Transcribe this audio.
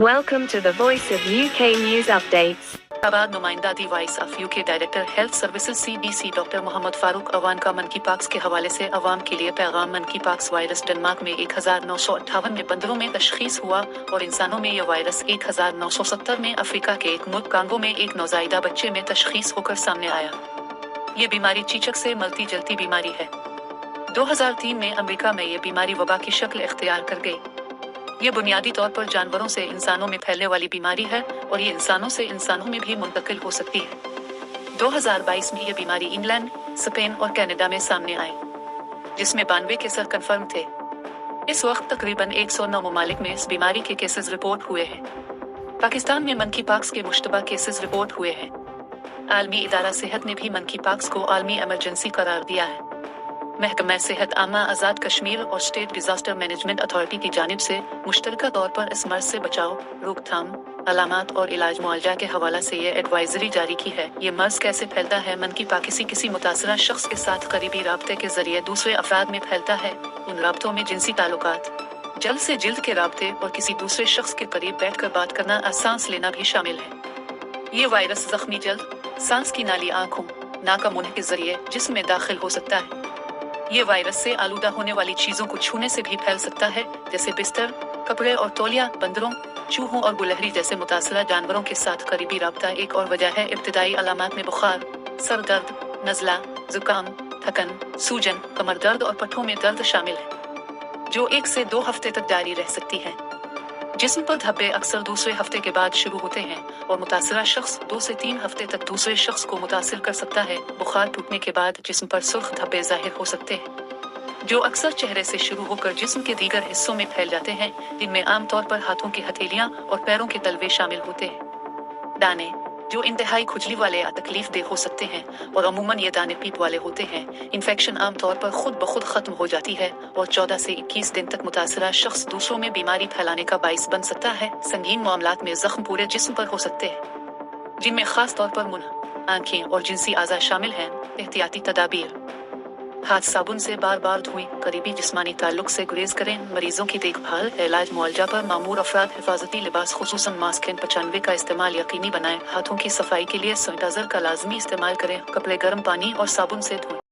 Welcome to the Voice of UK News Updates. आबाद नुमाइंदा the voice of UK director health services CDC doctor Mohammad Farooq Awan का मन की parks के हवाले से अवाम के लिए पैगाम। मन की पाक्स वायरस डेनमार्क में 1958 में बंदरों में तशखीस हुआ और इंसानों में यह वायरस 1970 में अफ्रीका के एक मुल्क कांगो में एक नौजायदा बच्चे में तशखीस होकर सामने आया। ये बीमारी चीचक से मलती जलती बीमारी है। 2003 में अमेरिका में ये बीमारी वबा की शक्ल इख्तियार कर गई। ये बुनियादी तौर पर जानवरों से इंसानों में फैलने वाली बीमारी है और ये इंसानों से इंसानों में भी मुंतकिल हो सकती है। 2022 में ये बीमारी इंग्लैंड, स्पेन और कनाडा में सामने आई, जिसमें 92 केसेस कंफर्म थे। इस वक्त तकरीबन 109 ममालिक में इस बीमारी के केसेस रिपोर्ट हुए हैं। पाकिस्तान में मन की पाक्स के मुश्तबा केसेस रिपोर्ट हुए हैं। आलमी इदारा सेहत ने भी मन की पाक्स को आलमी इमरजेंसी करार दिया है। महकमा सेहत आमा आज़ाद कश्मीर और स्टेट डिजास्टर मैनेजमेंट अथॉरिटी की जानिब से मुश्तरका तौर पर इस मर्ज से बचाव, रोकथाम, अलामात और इलाज मुआवजा के हवाला से ये एडवाइजरी जारी की है। ये मर्ज कैसे फैलता है? मन की पाकिसी किसी मुतासरा शख्स के साथ करीबी राब्ते के जरिए दूसरे अफराद में फैलता है। उन राब्तों में जिनसी ताल्लुकात, जल्द से जिल्द के राब्ते और किसी दूसरे शख्स के करीब बैठकर बात करना और सांस लेना भी शामिल है। ये वायरस जख्मी जल्द, सांस की नाली, आंखों, नाक और मुंह के जरिए जिस्म में दाखिल हो सकता है। ये वायरस से आलूदा होने वाली चीजों को छूने से भी फैल सकता है, जैसे बिस्तर, कपड़े और तौलिया। बंदरों, चूहों और गुलहरी जैसे मुतासरा जानवरों के साथ करीबी राब्ता एक और वजह है। इब्तिदाई अलामात में बुखार, सर दर्द, नज़ला, जुकाम, थकन, सूजन, कमर दर्द और पट्ठों में दर्द शामिल है, जो 1 से 2 हफ्ते तक जारी रह सकती है। जिस्म पर धब्बे अक्सर दूसरे हफ्ते के बाद शुरू होते हैं और मुतासरा शख्स 2 से 3 हफ्ते तक दूसरे शख्स को मुतासिर कर सकता है। बुखार टूटने के बाद जिस्म पर सुर्ख धब्बे जाहिर हो सकते हैं, जो अक्सर चेहरे से शुरू होकर जिस्म के दीगर हिस्सों में फैल जाते हैं, जिनमें आमतौर पर हाथों की हथेलियां और पैरों के तलवे शामिल होते हैं। दाने, जो इंतहाई खुजली वाले या तकलीफ दे हो सकते हैं और अमूमन ये दाने पीप वाले होते हैं। इन्फेक्शन आमतौर पर खुद ब खुद खत्म हो जाती है और 14 से 21 दिन तक मुतासरा शख्स दूसरों में बीमारी फैलाने का बाइस बन सकता है। संगीन मामलात में जख्म पूरे जिस्म पर हो सकते हैं, जिनमें खास तौर पर मुंह, आंखें और जिनसी आज़ा शामिल हैं। एहतियाती तदाबीर: हाथ साबुन से बार बार धोएं, करीबी जिस्मानी ताल्लुक से गुरेज करें। मरीजों की देखभाल, इलाज मुआवजा पर मामूर अफराद हिफाजती लिबास खुसूसन मास्क N95 का इस्तेमाल यकीनी बनाएं। हाथों की सफाई के लिए सैनिटाइजर का लाजमी इस्तेमाल करें। कपड़े गर्म पानी और साबुन से धोएं।